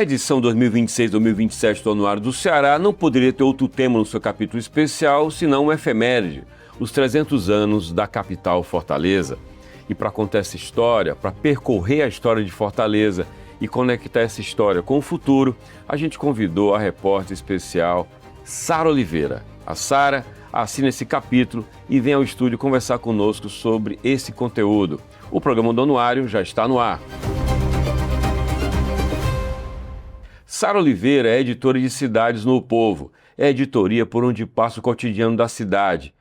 A edição 2026-2027 do Anuário do Ceará não poderia ter outro tema no seu capítulo especial, senão uma efeméride, os 300 anos da capital Fortaleza. E para contar essa história, para percorrer a história de Fortaleza e conectar essa história com o futuro, a gente convidou a repórter especial Sara Oliveira. A Sara assina esse capítulo e vem ao estúdio conversar conosco sobre esse conteúdo. O programa do Anuário já está no ar. Sara Oliveira é editora de Cidades no O Povo. É a editoria por onde passa o cotidiano da cidade.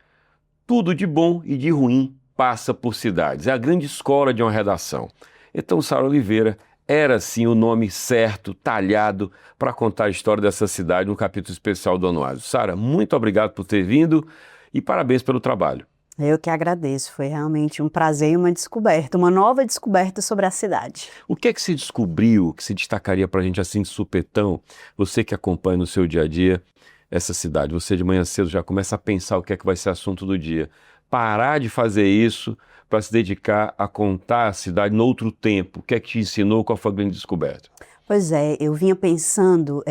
Tudo de bom e de ruim passa por Cidades. É a grande escola de uma redação. Então, Sara Oliveira era, sim, o nome certo, talhado, para contar a história dessa cidade no capítulo especial do Anuário. Sara, muito obrigado por ter vindo e parabéns pelo trabalho. Eu que agradeço, foi realmente um prazer e uma descoberta, uma nova descoberta sobre a cidade. O que é que se descobriu, que se destacaria para a gente assim de supetão, você que acompanha no seu dia a dia essa cidade, você de manhã cedo já começa a pensar o que é que vai ser assunto do dia. Parar de fazer isso para se dedicar a contar a cidade no outro tempo, o que é que te ensinou, qual foi a grande descoberta? Pois é, eu vinha pensando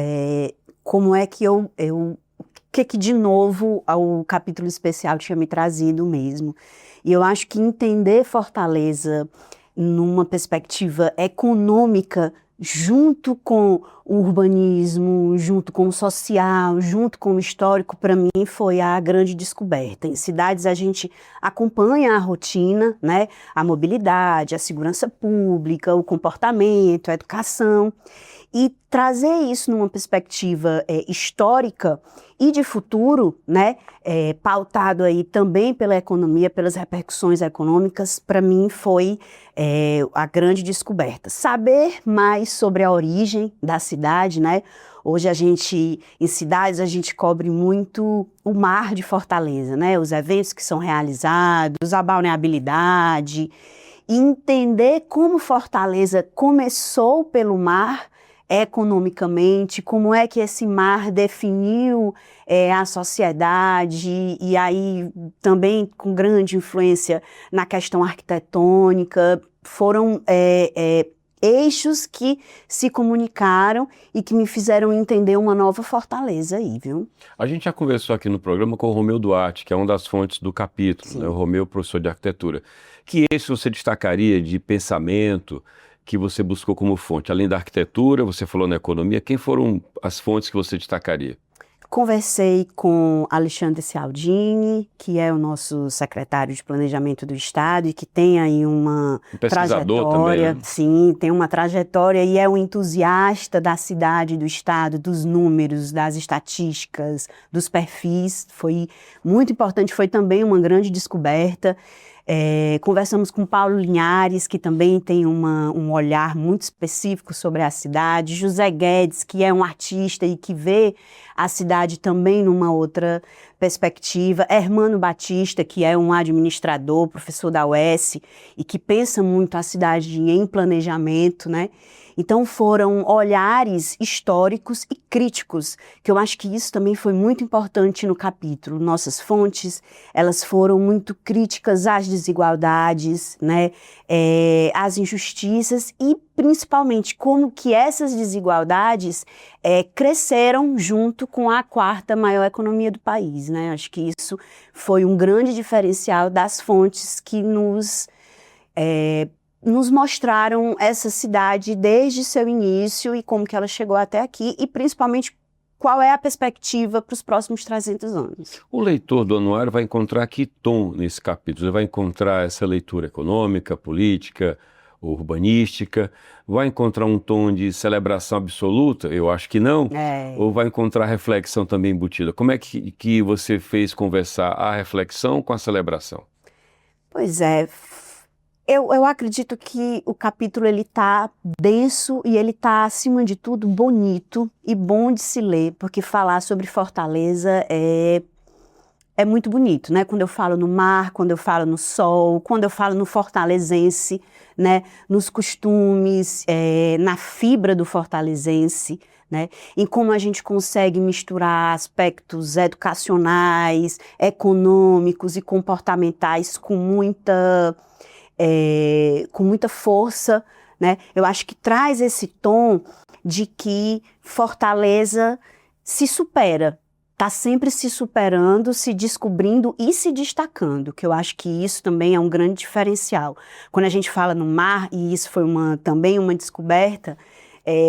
como é que o que de novo o capítulo especial tinha me trazido mesmo. E eu acho que entender Fortaleza numa perspectiva econômica, junto com o urbanismo, junto com o social, junto com o histórico, para mim foi a grande descoberta. Em cidades a gente acompanha a rotina, né? A mobilidade, a segurança pública, o comportamento, a educação. E trazer isso numa perspectiva histórica e de futuro, né, pautado aí também pela economia, pelas repercussões econômicas, para mim foi a grande descoberta. Saber mais sobre a origem da cidade, né? Hoje em cidades, a gente cobre muito o mar de Fortaleza, né? Os eventos que são realizados, a balneabilidade, e entender como Fortaleza começou pelo mar, economicamente, como é que esse mar definiu a sociedade e aí também com grande influência na questão arquitetônica, foram eixos que se comunicaram e que me fizeram entender uma nova Fortaleza aí, viu? A gente já conversou aqui no programa com o Romeu Duarte, que é uma das fontes do capítulo, né? O Romeu, professor de arquitetura. Que eixo você destacaria de pensamento que você buscou como fonte? Além da arquitetura, você falou na economia, quem foram as fontes que você destacaria? Conversei com Alexandre Cialdini, que é o nosso secretário de Planejamento do Estado e que tem aí uma pesquisador trajetória, também, né? Sim, tem uma trajetória e é um entusiasta da cidade, do Estado, dos números, das estatísticas, dos perfis. Foi muito importante, foi também uma grande descoberta. Conversamos com Paulo Linhares, que também tem um olhar muito específico sobre a cidade, José Guedes, que é um artista e que vê a cidade também numa outra perspectiva, Hermano Batista, que é um administrador, professor da UES, e que pensa muito a cidade em planejamento, né? Então foram olhares históricos e críticos, que eu acho que isso também foi muito importante no capítulo. Nossas fontes, elas foram muito críticas às desigualdades, né, às injustiças e principalmente como que essas desigualdades cresceram junto com a quarta maior economia do país, né? Acho que isso foi um grande diferencial das fontes que nos mostraram essa cidade desde seu início e como que ela chegou até aqui e principalmente qual é a perspectiva para os próximos 300 anos. O leitor do Anuário vai encontrar que tom nesse capítulo? Ele vai encontrar essa leitura econômica, política, urbanística? Vai encontrar um tom de celebração absoluta? Eu acho que não. Ou vai encontrar reflexão também embutida? Como é que você fez conversar a reflexão com a celebração? Pois é. Eu acredito que o capítulo ele tá denso e ele tá, acima de tudo, bonito e bom de se ler, porque falar sobre Fortaleza é muito bonito, né? Quando eu falo no mar, quando eu falo no sol, quando eu falo no fortalezense, né? Nos costumes, na fibra do fortalezense, né? Em como a gente consegue misturar aspectos educacionais, econômicos e comportamentais com muita força, né? Eu acho que traz esse tom de que Fortaleza se supera, está sempre se superando, se descobrindo e se destacando, que eu acho que isso também é um grande diferencial. Quando a gente fala no mar, e isso foi também uma descoberta,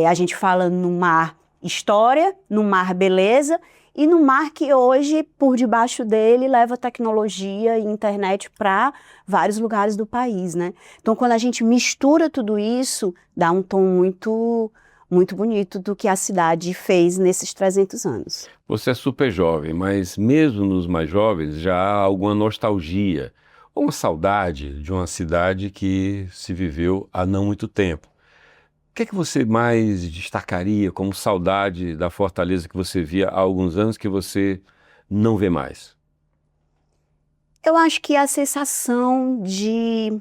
a gente fala no mar história, no mar beleza, e no mar que hoje, por debaixo dele, leva tecnologia e internet para vários lugares do país, né? Então, quando a gente mistura tudo isso, dá um tom muito, muito bonito do que a cidade fez nesses 300 anos. Você é super jovem, mas mesmo nos mais jovens já há alguma nostalgia, ou uma saudade de uma cidade que se viveu há não muito tempo. O que é que você mais destacaria como saudade da Fortaleza que você via há alguns anos que você não vê mais? Eu acho que a sensação de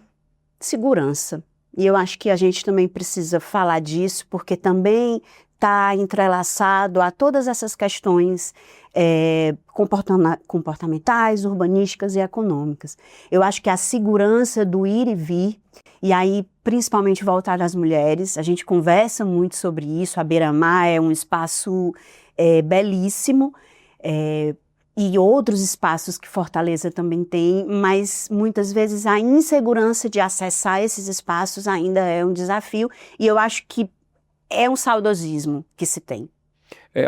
segurança. E eu acho que a gente também precisa falar disso, porque também está entrelaçado a todas essas questões comportamentais, urbanísticas e econômicas. Eu acho que a segurança do ir e vir, e aí principalmente voltada às mulheres, a gente conversa muito sobre isso, a Beira-Mar é um espaço belíssimo, e outros espaços que Fortaleza também tem, mas muitas vezes a insegurança de acessar esses espaços ainda é um desafio, e eu acho que é um saudosismo que se tem.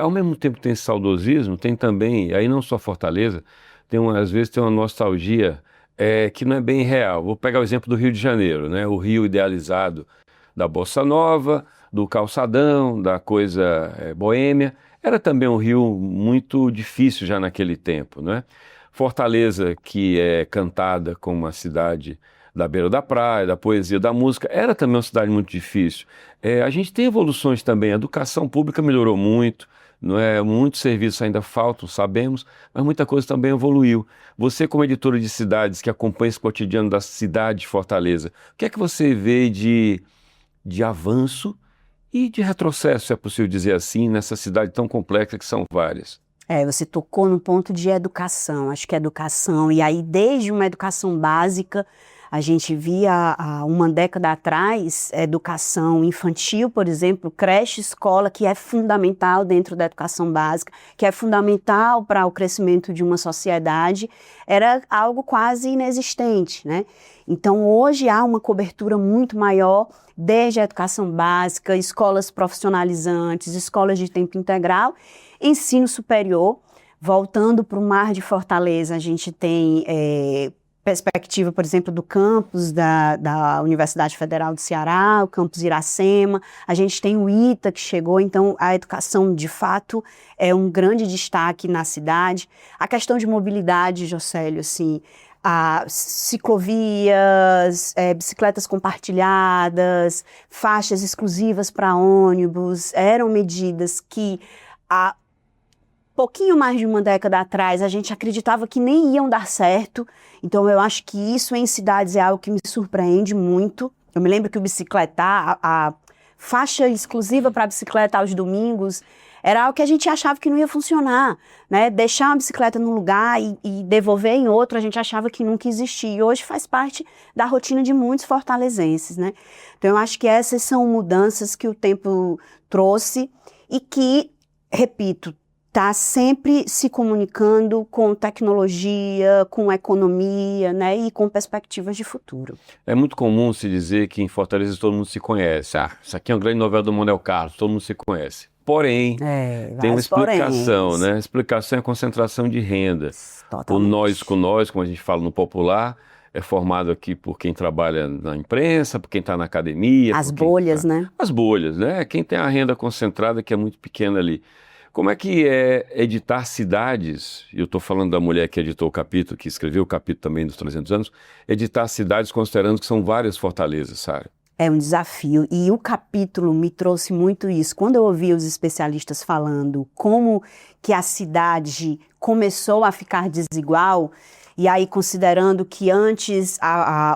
Ao mesmo tempo que tem esse saudosismo, tem também, aí não só Fortaleza, às vezes tem uma nostalgia que não é bem real. Vou pegar o exemplo do Rio de Janeiro, né? O Rio idealizado da Bossa Nova, do calçadão, da coisa boêmia. Era também um rio muito difícil já naquele tempo, né? Fortaleza, que é cantada como uma cidade da beira da praia, da poesia, da música, era também uma cidade muito difícil. A gente tem evoluções também, a educação pública melhorou muito, não é? Muitos serviços ainda faltam, sabemos, mas muita coisa também evoluiu. Você, como editora de cidades, que acompanha esse cotidiano da cidade de Fortaleza, o que é que você vê de avanço e de retrocesso, se é possível dizer assim, nessa cidade tão complexa que são várias? Você tocou no ponto de educação, acho que educação, e aí desde uma educação básica, a gente via há uma década atrás, educação infantil, por exemplo, creche, escola, que é fundamental dentro da educação básica, que é fundamental para o crescimento de uma sociedade, era algo quase inexistente, né? Então hoje há uma cobertura muito maior desde a educação básica, escolas profissionalizantes, escolas de tempo integral, ensino superior. Voltando para o Mar de Fortaleza, a gente tem perspectiva, por exemplo, do campus da Universidade Federal do Ceará, o campus Iracema, a gente tem o ITA que chegou, então a educação de fato é um grande destaque na cidade. A questão de mobilidade, Jocélio, assim, ciclovias, bicicletas compartilhadas, faixas exclusivas para ônibus, eram medidas que há pouquinho mais de uma década atrás a gente acreditava que nem iam dar certo. Então eu acho que isso em cidades é algo que me surpreende muito. Eu me lembro que o bicicletar, a faixa exclusiva para bicicleta aos domingos, era algo que a gente achava que não ia funcionar, né? Deixar uma bicicleta num lugar e devolver em outro, a gente achava que nunca existia. E hoje faz parte da rotina de muitos fortalezenses, né? Então eu acho que essas são mudanças que o tempo trouxe e que, repito, está sempre se comunicando com tecnologia, com economia, né, e com perspectivas de futuro. É muito comum se dizer que em Fortaleza todo mundo se conhece. Isso aqui é uma grande novela do Manuel Carlos, todo mundo se conhece. Porém, tem uma explicação, né? A explicação é a concentração de renda. Totalmente. O nós com nós, como a gente fala no popular, é formado aqui por quem trabalha na imprensa, por quem está na academia. As bolhas, né? As bolhas, né? Quem tem a renda concentrada, que é muito pequena ali. Como é que é editar cidades, e eu estou falando da mulher que editou o capítulo, que escreveu o capítulo também dos 300 anos, editar cidades considerando que são várias fortalezas, Sara? É um desafio, e o capítulo me trouxe muito isso. Quando eu ouvi os especialistas falando como que a cidade começou a ficar desigual, E aí, considerando que antes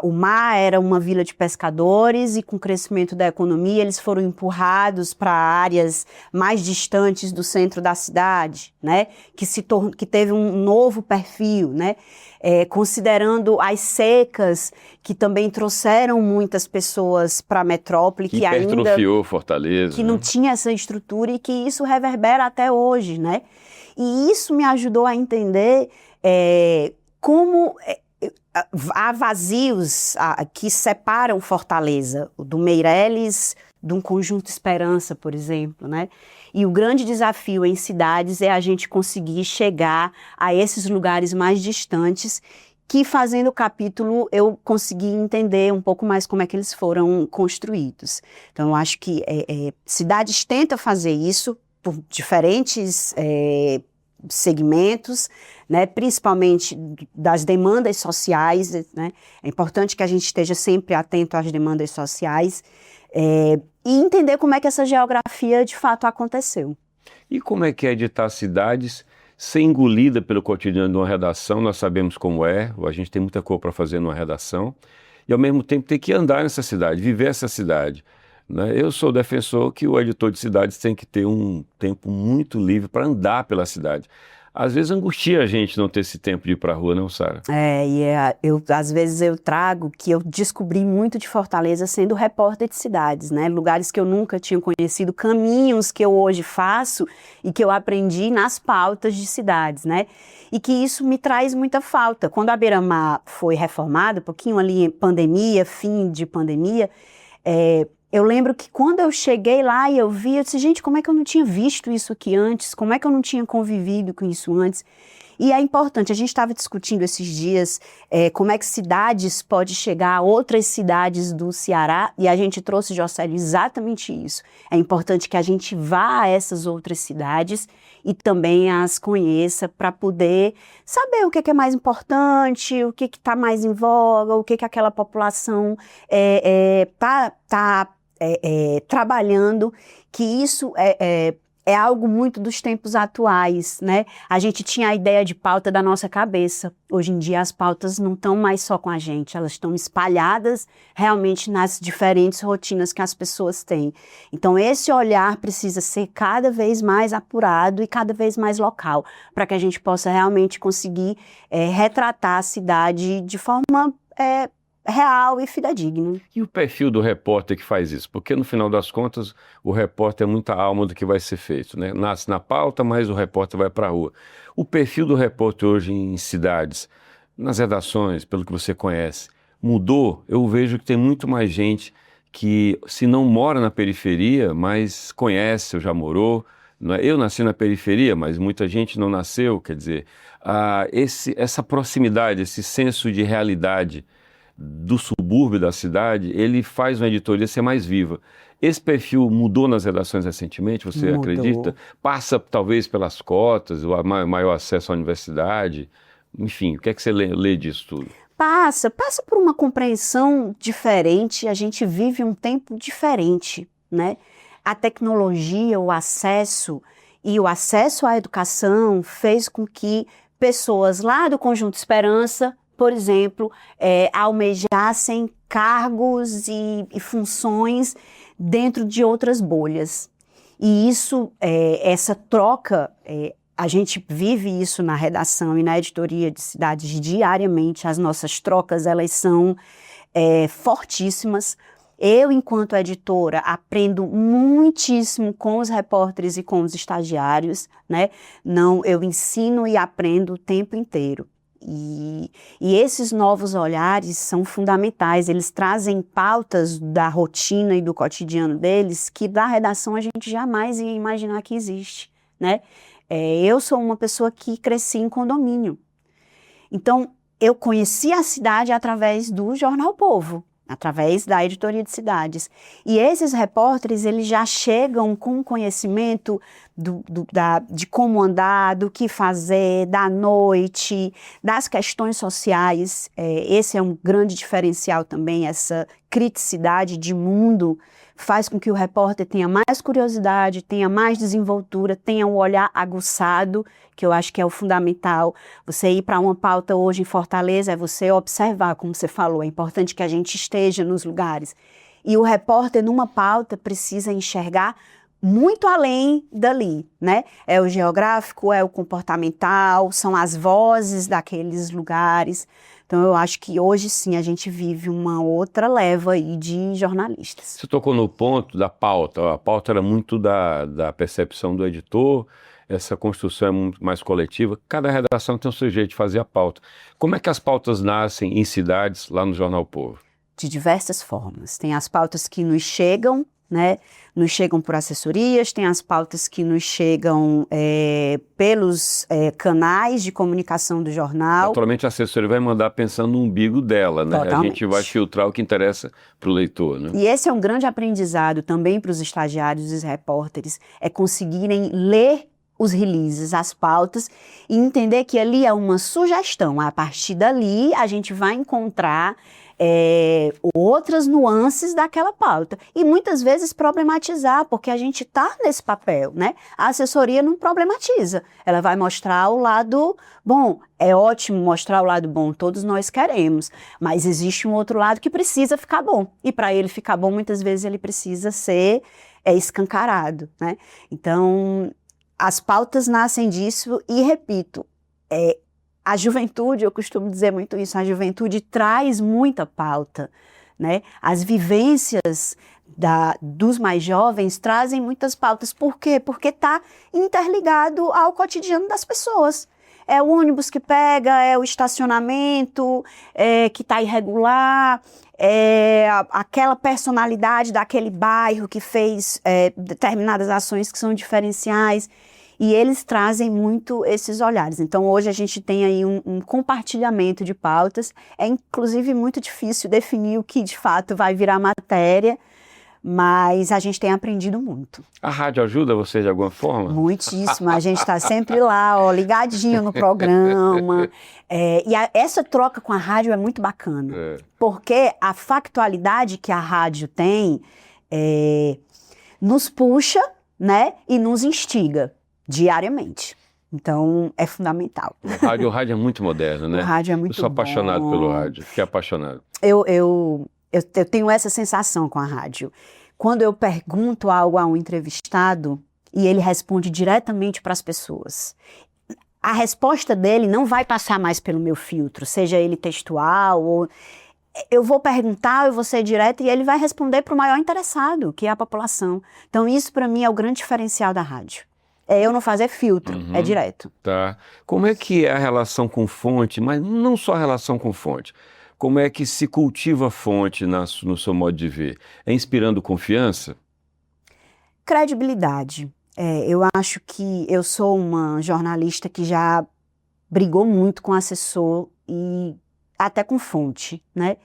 o mar era uma vila de pescadores e com o crescimento da economia eles foram empurrados para áreas mais distantes do centro da cidade, né? Que teve um novo perfil, né? Considerando as secas que também trouxeram muitas pessoas para a metrópole, que hipertrofiou Fortaleza, que não tinha essa estrutura e que isso reverbera até hoje, né? E isso me ajudou a entender como há vazios que separam Fortaleza, do Meireles, de um Conjunto Esperança, por exemplo, né? E o grande desafio em cidades é a gente conseguir chegar a esses lugares mais distantes, que fazendo o capítulo eu consegui entender um pouco mais como é que eles foram construídos. Então eu acho que cidades tentam fazer isso por diferentes segmentos, né, principalmente das demandas sociais, né? É importante que a gente esteja sempre atento às demandas sociais e entender como é que essa geografia de fato aconteceu. E como é que é editar cidades ser engolida pelo cotidiano de uma redação? Nós sabemos como é, a gente tem muita coisa para fazer numa redação, e ao mesmo tempo ter que andar nessa cidade, viver essa cidade. Eu sou defensor que o editor de cidades tem que ter um tempo muito livre para andar pela cidade. Às vezes angustia a gente não ter esse tempo de ir para a rua, não, Sara? Às vezes eu trago que eu descobri muito de Fortaleza sendo repórter de cidades, né? Lugares que eu nunca tinha conhecido, caminhos que eu hoje faço e que eu aprendi nas pautas de cidades, né? E que isso me traz muita falta. Quando a Beira-Mar foi reformada, um pouquinho ali pandemia, fim de pandemia, eu lembro que quando eu cheguei lá e eu vi, eu disse, gente, como é que eu não tinha visto isso aqui antes? Como é que eu não tinha convivido com isso antes? E é importante, a gente estava discutindo esses dias como é que cidades podem chegar a outras cidades do Ceará, e a gente trouxe, Jocélio, exatamente isso. É importante que a gente vá a essas outras cidades e também as conheça para poder saber o que é mais importante, o que está mais em voga, o que aquela população está trabalhando, que isso é algo muito dos tempos atuais, né? A gente tinha a ideia de pauta da nossa cabeça. Hoje em dia as pautas não estão mais só com a gente, elas estão espalhadas realmente nas diferentes rotinas que as pessoas têm. Então esse olhar precisa ser cada vez mais apurado e cada vez mais local, para que a gente possa realmente conseguir retratar a cidade de forma real e fidedigno. E o perfil do repórter que faz isso? Porque no final das contas o repórter é muita alma do que vai ser feito, né? Nasce na pauta, mas o repórter vai para a rua. O perfil do repórter hoje em cidades, nas redações, pelo que você conhece, mudou? Eu vejo que tem muito mais gente que, se não mora na periferia, mas conhece ou já morou. Eu nasci na periferia, mas muita gente não nasceu. Quer dizer, essa proximidade, esse senso de realidade do subúrbio da cidade, ele faz uma editoria ser mais viva. Esse perfil mudou nas redações recentemente, você acredita? Passa talvez pelas cotas, o maior acesso à universidade, enfim, o que é que você lê disso tudo? Passa por uma compreensão diferente, a gente vive um tempo diferente, né? A tecnologia, o acesso à educação fez com que pessoas lá do Conjunto Esperança, por exemplo, almejassem cargos e funções dentro de outras bolhas. E isso, essa troca, a gente vive isso na redação e na editoria de cidades diariamente. As nossas trocas, elas são fortíssimas. Eu, enquanto editora, aprendo muitíssimo com os repórteres e com os estagiários, né? Eu ensino e aprendo o tempo inteiro. E esses novos olhares são fundamentais, eles trazem pautas da rotina e do cotidiano deles que da redação a gente jamais ia imaginar que existe, né? Eu sou uma pessoa que cresci em condomínio, então eu conheci a cidade através do Jornal Povo, através da editoria de cidades. E esses repórteres, eles já chegam com conhecimento de como andar, do que fazer, da noite, das questões sociais. Esse é um grande diferencial também, essa criticidade de mundo faz com que o repórter tenha mais curiosidade, tenha mais desenvoltura, tenha um olhar aguçado, que eu acho que é o fundamental. Você ir para uma pauta hoje em Fortaleza é você observar, como você falou, é importante que a gente esteja nos lugares. E o repórter, numa pauta, precisa enxergar muito além dali, né? É o geográfico, é o comportamental, são as vozes daqueles lugares. Então, eu acho que hoje, sim, a gente vive uma outra leva aí de jornalistas. Você tocou no ponto da pauta. A pauta era muito da percepção do editor, essa construção é muito mais coletiva. Cada redação tem um seu jeito de fazer a pauta. Como é que as pautas nascem em cidades lá no Jornal o Povo? De diversas formas. Tem as pautas que nos chegam, né? Nos chegam por assessorias, tem as pautas que nos chegam pelos canais de comunicação do jornal. Naturalmente a assessoria vai mandar pensando no umbigo dela, né? Totalmente. A gente vai filtrar o que interessa para o leitor, né? E esse é um grande aprendizado também para os estagiários e os repórteres, é conseguirem ler os releases, as pautas, e entender que ali é uma sugestão. A partir dali, a gente vai encontrar outras nuances daquela pauta. E muitas vezes problematizar, porque a gente está nesse papel, né? A assessoria não problematiza. Ela vai mostrar o lado bom. É ótimo mostrar o lado bom, todos nós queremos. Mas existe um outro lado que precisa ficar bom. E para ele ficar bom, muitas vezes ele precisa ser escancarado, né? Então, as pautas nascem disso e, repito, a juventude, eu costumo dizer muito isso, a juventude traz muita pauta, né? As vivências dos mais jovens trazem muitas pautas. Por quê? Porque está interligado ao cotidiano das pessoas. É o ônibus que pega, é o estacionamento que está irregular, é aquela personalidade daquele bairro que fez determinadas ações que são diferenciais. E eles trazem muito esses olhares. Então, hoje a gente tem aí um compartilhamento de pautas. É, inclusive, muito difícil definir o que, de fato, vai virar matéria, mas a gente tem aprendido muito. A rádio ajuda você de alguma forma? Muitíssimo. A gente está sempre lá, ó, ligadinho no programa. Essa troca com a rádio é muito bacana, porque a factualidade que a rádio tem nos puxa, né, e nos instiga diariamente. Então, é fundamental. O rádio é muito moderno, né? O rádio é muito bom. Eu sou apaixonado pelo rádio, fiquei apaixonado. Eu tenho essa sensação com a rádio. Quando eu pergunto algo a um entrevistado e ele responde diretamente para as pessoas, a resposta dele não vai passar mais pelo meu filtro, seja ele textual ou... Eu vou perguntar, eu vou ser direta e ele vai responder para o maior interessado, que é a população. Então, isso para mim é o grande diferencial da rádio. É eu não fazer filtro, é direto. Tá. Como é que é a relação com fonte, mas não só a relação com fonte? Como é que se cultiva a fonte no seu modo de ver? É inspirando confiança? Credibilidade. Eu acho que eu sou uma jornalista que já brigou muito com assessor e até com fonte, né?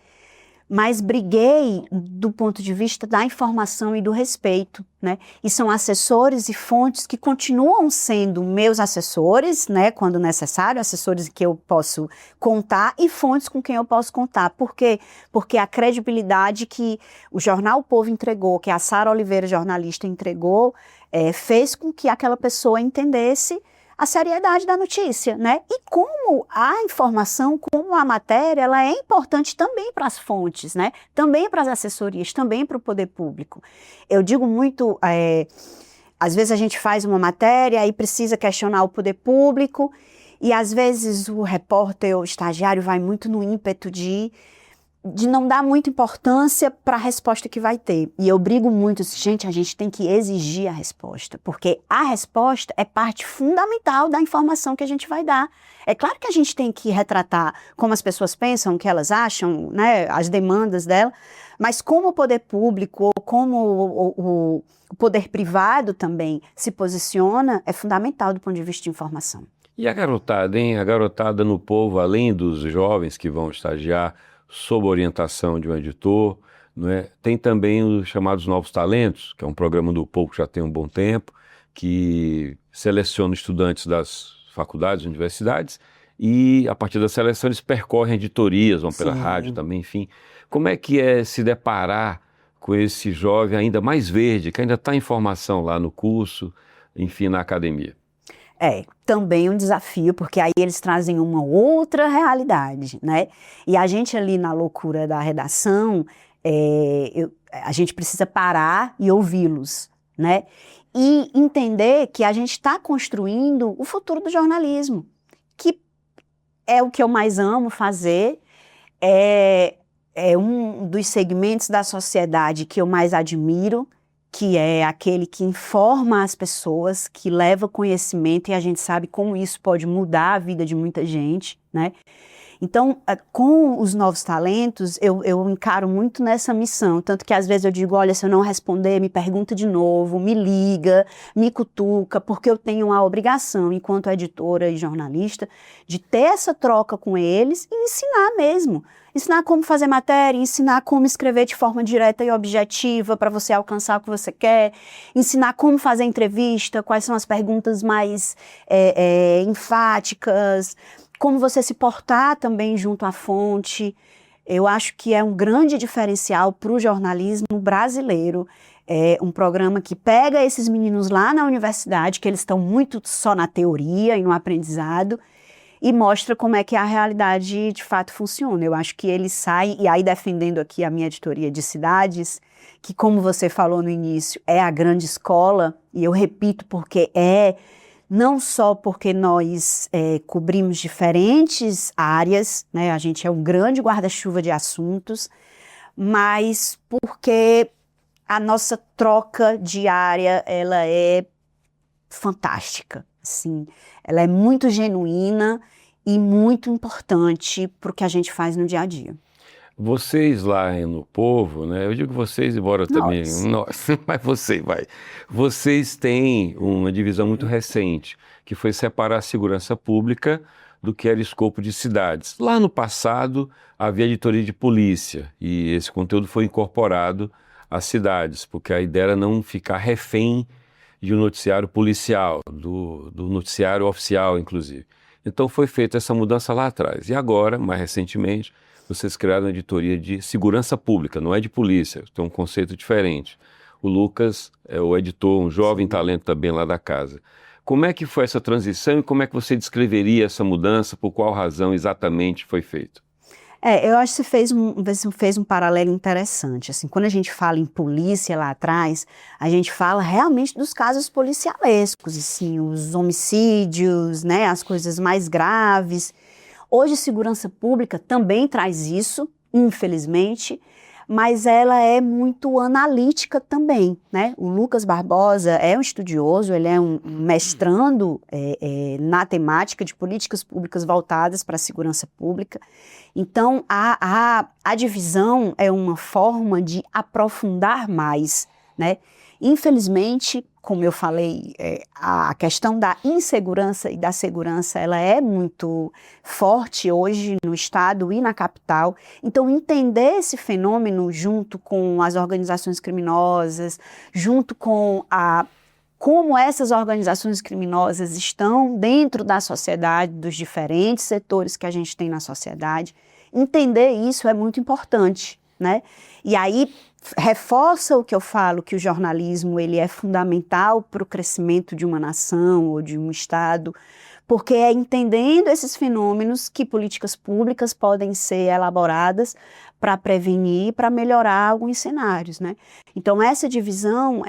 Mas briguei do ponto de vista da informação e do respeito, né? E são assessores e fontes que continuam sendo meus assessores, né? Quando necessário, assessores que eu posso contar e fontes com quem eu posso contar. Por quê? Porque a credibilidade que o Jornal O Povo entregou, que a Sara Oliveira, jornalista, entregou, fez com que aquela pessoa entendesse a seriedade da notícia, né? E como a informação, como a matéria, ela é importante também para as fontes, né? Também para as assessorias, também para o poder público. Eu digo muito, às vezes a gente faz uma matéria e precisa questionar o poder público e às vezes o repórter ou o estagiário vai muito no ímpeto de não dar muita importância para a resposta que vai ter. E eu brigo muito, gente, a gente tem que exigir a resposta, porque a resposta é parte fundamental da informação que a gente vai dar. É claro que a gente tem que retratar como as pessoas pensam, o que elas acham, né, as demandas dela, mas como o poder público ou como o poder privado também se posiciona, é fundamental do ponto de vista de informação. E a garotada, hein? A garotada no Povo, além dos jovens que vão estagiar, sob orientação de um editor, não é? Tem também os chamados Novos Talentos, que é um programa do Povo que já tem um bom tempo, que seleciona estudantes das faculdades, universidades, e a partir da seleção eles percorrem editorias, vão pela rádio também, enfim. Como é que é se deparar com esse jovem ainda mais verde, que ainda está em formação lá no curso, enfim, na academia? É, também um desafio, porque aí eles trazem uma outra realidade, né? E a gente ali na loucura da redação, a gente precisa parar e ouvi-los, né? E entender que a gente está construindo o futuro do jornalismo, que é o que eu mais amo fazer, é um dos segmentos da sociedade que eu mais admiro, que é aquele que informa as pessoas, que leva conhecimento, e a gente sabe como isso pode mudar a vida de muita gente, né? Então, com os novos talentos, eu encaro muito nessa missão, tanto que às vezes eu digo, olha, se eu não responder, me pergunta de novo, me liga, me cutuca, porque eu tenho a obrigação, enquanto editora e jornalista, de ter essa troca com eles e ensinar mesmo. Ensinar como fazer matéria, ensinar como escrever de forma direta e objetiva para você alcançar o que você quer, ensinar como fazer entrevista, quais são as perguntas mais enfáticas, como você se portar também junto à fonte. Eu acho que é um grande diferencial para o jornalismo brasileiro. É um programa que pega esses meninos lá na universidade, que eles estão muito só na teoria e no aprendizado, e mostra como é que a realidade de fato funciona. Eu acho que eles saem, e aí defendendo aqui a minha editoria de cidades, que como você falou no início, é a grande escola, e eu repito porque não só porque nós cobrimos diferentes áreas, né, a gente é um grande guarda-chuva de assuntos, mas porque a nossa troca diária, ela é fantástica, assim, ela é muito genuína e muito importante para o que a gente faz no dia a dia. Vocês lá no Povo, né? Eu digo vocês, embora também nós, mas vocês têm uma divisão muito recente, que foi separar a segurança pública do que era escopo de cidades. Lá no passado havia editoria de polícia e esse conteúdo foi incorporado às cidades, porque a ideia era não ficar refém de um noticiário policial, do noticiário oficial, inclusive. Então foi feita essa mudança lá atrás. E agora, mais recentemente, vocês criaram uma editoria de segurança pública, não é de polícia, tem um conceito diferente. O Lucas é o editor, um jovem talento também lá da casa. Como é que foi essa transição e como é que você descreveria essa mudança, por qual razão exatamente foi feito? Eu acho que você fez um paralelo interessante. Assim, quando a gente fala em polícia lá atrás, a gente fala realmente dos casos policialescos, assim, os homicídios, né, as coisas mais graves. Hoje, segurança pública também traz isso, infelizmente, mas ela é muito analítica também, né? O Lucas Barbosa é um estudioso, ele é um mestrando na temática de políticas públicas voltadas para a segurança pública. Então, a divisão é uma forma de aprofundar mais, né? Infelizmente, como eu falei, a questão da insegurança e da segurança, ela é muito forte hoje no estado e na capital. Então, entender esse fenômeno junto com as organizações criminosas, junto com como essas organizações criminosas estão dentro da sociedade, dos diferentes setores que a gente tem na sociedade, entender isso é muito importante, né? E aí reforça o que eu falo, que o jornalismo ele é fundamental para o crescimento de uma nação ou de um estado, porque é entendendo esses fenômenos que políticas públicas podem ser elaboradas para prevenir, para melhorar alguns cenários, né? Então essa divisão,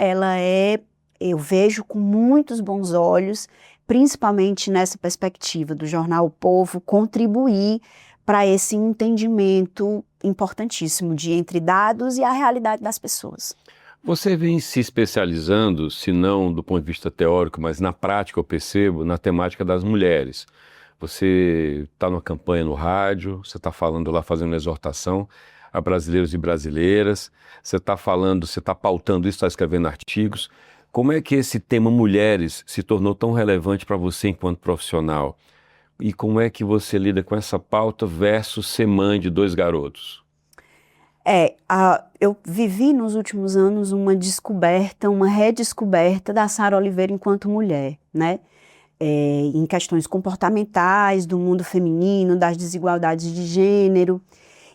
eu vejo com muitos bons olhos, principalmente nessa perspectiva do jornal O Povo contribuir para esse entendimento importantíssimo de entre dados e a realidade das pessoas. Você vem se especializando, se não do ponto de vista teórico, mas na prática eu percebo, na temática das mulheres. Você está numa campanha no rádio, você está falando lá, fazendo exortação a brasileiros e brasileiras, você está falando, você está pautando isso, está escrevendo artigos. Como é que esse tema mulheres se tornou tão relevante para você enquanto profissional? E como é que você lida com essa pauta versus ser mãe de 2 garotos? Eu vivi nos últimos anos uma descoberta, uma redescoberta da Sara Oliveira enquanto mulher, né? Em questões comportamentais, do mundo feminino, das desigualdades de gênero.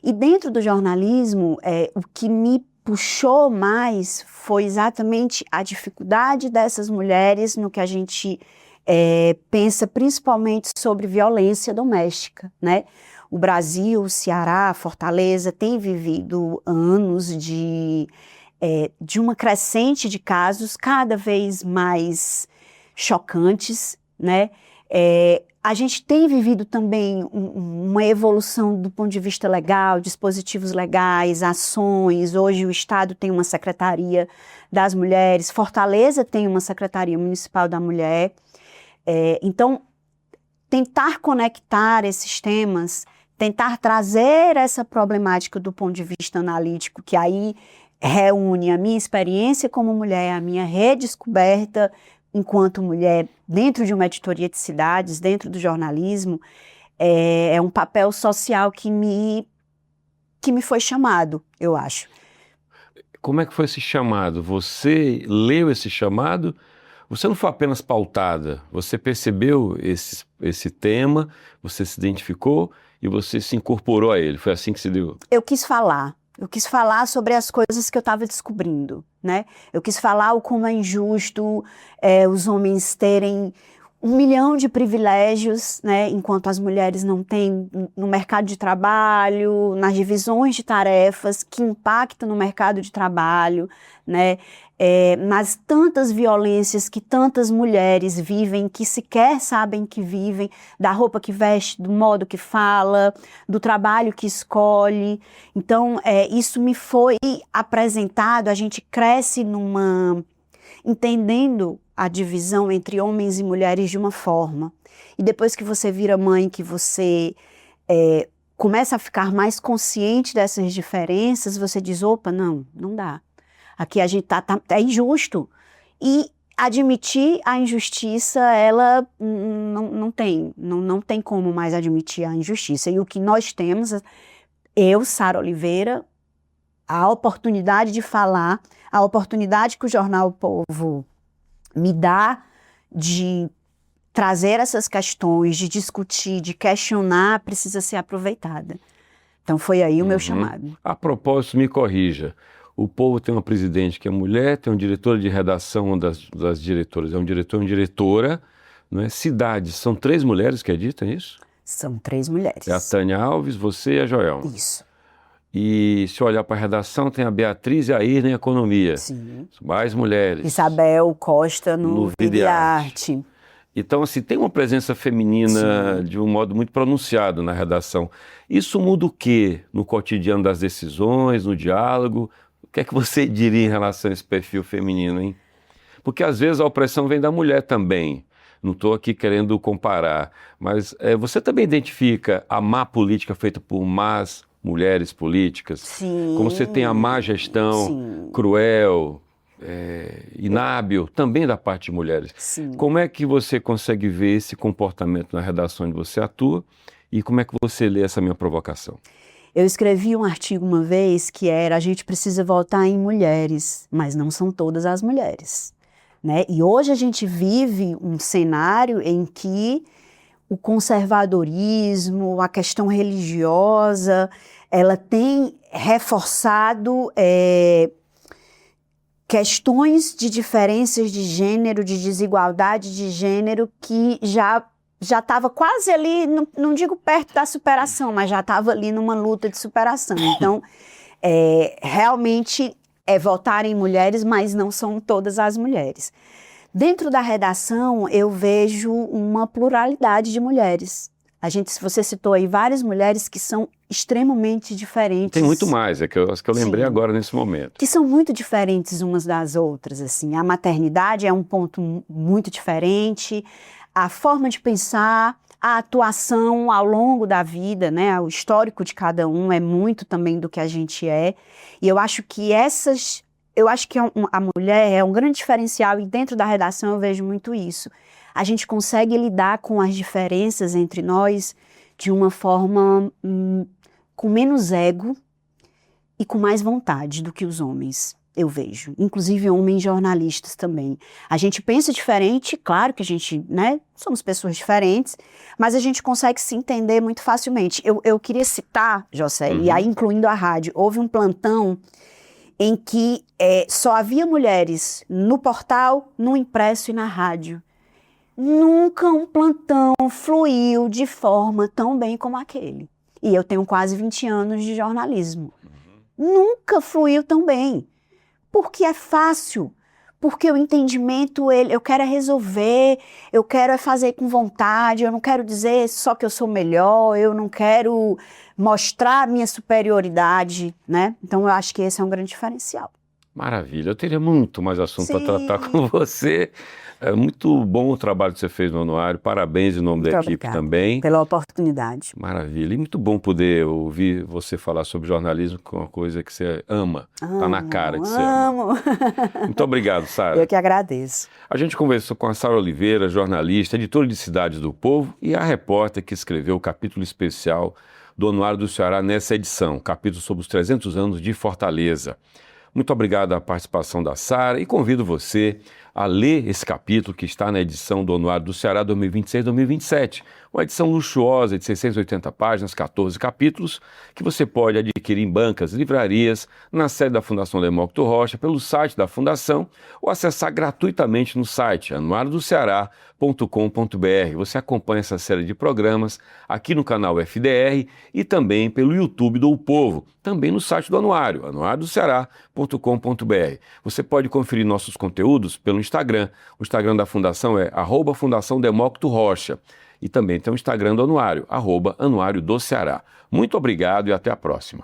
E dentro do jornalismo, o que me puxou mais foi exatamente a dificuldade dessas mulheres no que a gente pensa principalmente sobre violência doméstica, né? O Brasil, o Ceará, Fortaleza tem vivido anos de uma crescente de casos cada vez mais chocantes, né? A gente tem vivido também uma evolução do ponto de vista legal, dispositivos legais, ações. Hoje o Estado tem uma Secretaria das Mulheres, Fortaleza tem uma Secretaria Municipal da Mulher. Então, tentar conectar esses temas, tentar trazer essa problemática do ponto de vista analítico, que aí reúne a minha experiência como mulher, a minha redescoberta enquanto mulher dentro de uma editoria de cidades, dentro do jornalismo, é um papel social que me foi chamado, eu acho. Como é que foi esse chamado? Você leu esse chamado? Você não foi apenas pautada, você percebeu esse tema, você se identificou e você se incorporou a ele. Foi assim que se deu? Eu quis falar sobre as coisas que eu estava descobrindo, né? Eu quis falar o como é injusto os homens terem 1 milhão de privilégios, né? Enquanto as mulheres não têm no mercado de trabalho, nas divisões de tarefas que impactam no mercado de trabalho, né? Nas tantas violências que tantas mulheres vivem, que sequer sabem que vivem, da roupa que veste, do modo que fala, do trabalho que escolhe. Então, isso me foi apresentado, a gente cresce entendendo a divisão entre homens e mulheres de uma forma. E depois que você vira mãe, que você começa a ficar mais consciente dessas diferenças, você diz, opa, não dá. Aqui a gente é injusto. E admitir a injustiça, ela não tem como mais admitir a injustiça. E o que nós temos, eu, Sara Oliveira, a oportunidade de falar, a oportunidade que o Jornal O Povo me dá de trazer essas questões, de discutir, de questionar, precisa ser aproveitada. Então foi aí o meu chamado. A propósito, me corrija. O Povo tem uma presidente que é mulher, tem um diretor de redação das diretoras, é um diretor e uma diretora, não é? Cidades, são 3 mulheres que é isso? São 3 mulheres. É a Tânia Alves, você e a Joelma. Isso. E se olhar para a redação, tem a Beatriz e a Irna em Economia. Sim. Mais mulheres. Isabel Costa no Vida e Arte. Então, assim, tem uma presença feminina, sim, de um modo muito pronunciado na redação. Isso muda o quê no cotidiano das decisões, no diálogo? O que é que você diria em relação a esse perfil feminino, hein? Porque às vezes a opressão vem da mulher também. Não estou aqui querendo comparar, mas você também identifica a má política feita por más mulheres políticas? Sim. Como você tem a má gestão, sim, cruel, inábil, também da parte de mulheres. Sim. Como é que você consegue ver esse comportamento na redação onde você atua e como é que você lê essa minha provocação? Eu escrevi um artigo uma vez que era: a gente precisa votar em mulheres, mas não são todas as mulheres, né? E hoje a gente vive um cenário em que o conservadorismo, a questão religiosa, ela tem reforçado questões de diferenças de gênero, de desigualdade de gênero, que já estava quase ali, não digo perto da superação, mas já estava ali numa luta de superação. Então, realmente votar em mulheres, mas não são todas as mulheres. Dentro da redação, eu vejo uma pluralidade de mulheres. Você citou aí várias mulheres que são extremamente diferentes. Tem muito mais, as que eu lembrei, sim, agora nesse momento. Que são muito diferentes umas das outras, assim. A maternidade é um ponto muito diferente, a forma de pensar, a atuação ao longo da vida, né? O histórico de cada um é muito também do que a gente é. E eu acho que a mulher é um grande diferencial, e dentro da redação eu vejo muito isso. A gente consegue lidar com as diferenças entre nós de uma forma com menos ego e com mais vontade do que os homens, eu vejo. Inclusive homens jornalistas também. A gente pensa diferente, claro que a gente, né, somos pessoas diferentes, mas a gente consegue se entender muito facilmente. Eu queria citar, José, e aí incluindo a rádio, houve um plantão em que só havia mulheres no portal, no impresso e na rádio. Nunca um plantão fluiu de forma tão bem como aquele. E eu tenho quase 20 anos de jornalismo. Nunca fluiu tão bem. Porque é fácil, porque o entendimento, eu quero resolver, eu quero fazer com vontade, eu não quero dizer só que eu sou melhor, eu não quero mostrar a minha superioridade, né? Então eu acho que esse é um grande diferencial. Maravilha, eu teria muito mais assunto para tratar com você. É muito bom o trabalho que você fez no Anuário, parabéns em nome da equipe também. Pela oportunidade. Maravilha, e muito bom poder ouvir você falar sobre jornalismo, que é uma coisa que você ama, está na cara de você ama. Muito obrigado, Sara. Eu que agradeço. A gente conversou com a Sara Oliveira, jornalista, editora de Cidades do Povo e a repórter que escreveu o capítulo especial do Anuário do Ceará nessa edição, capítulo sobre os 300 anos de Fortaleza. Muito obrigado à participação da Sara e convido você a ler esse capítulo que está na edição do Anuário do Ceará 2026-2027, uma edição luxuosa de 680 páginas, 14 capítulos, que você pode adquirir em bancas, livrarias, na sede da Fundação Demócrito Rocha, pelo site da Fundação ou acessar gratuitamente no site anuariodoceará.com.br. Você acompanha essa série de programas aqui no canal FDR e também pelo YouTube do O Povo, também no site do Anuário, anuariodoceará.com.br. Você pode conferir nossos conteúdos pelo Instagram. O Instagram da Fundação é @Fundação Demócrito Rocha. E também tem o Instagram do Anuário, @Anuário do Ceará. Muito obrigado e até a próxima.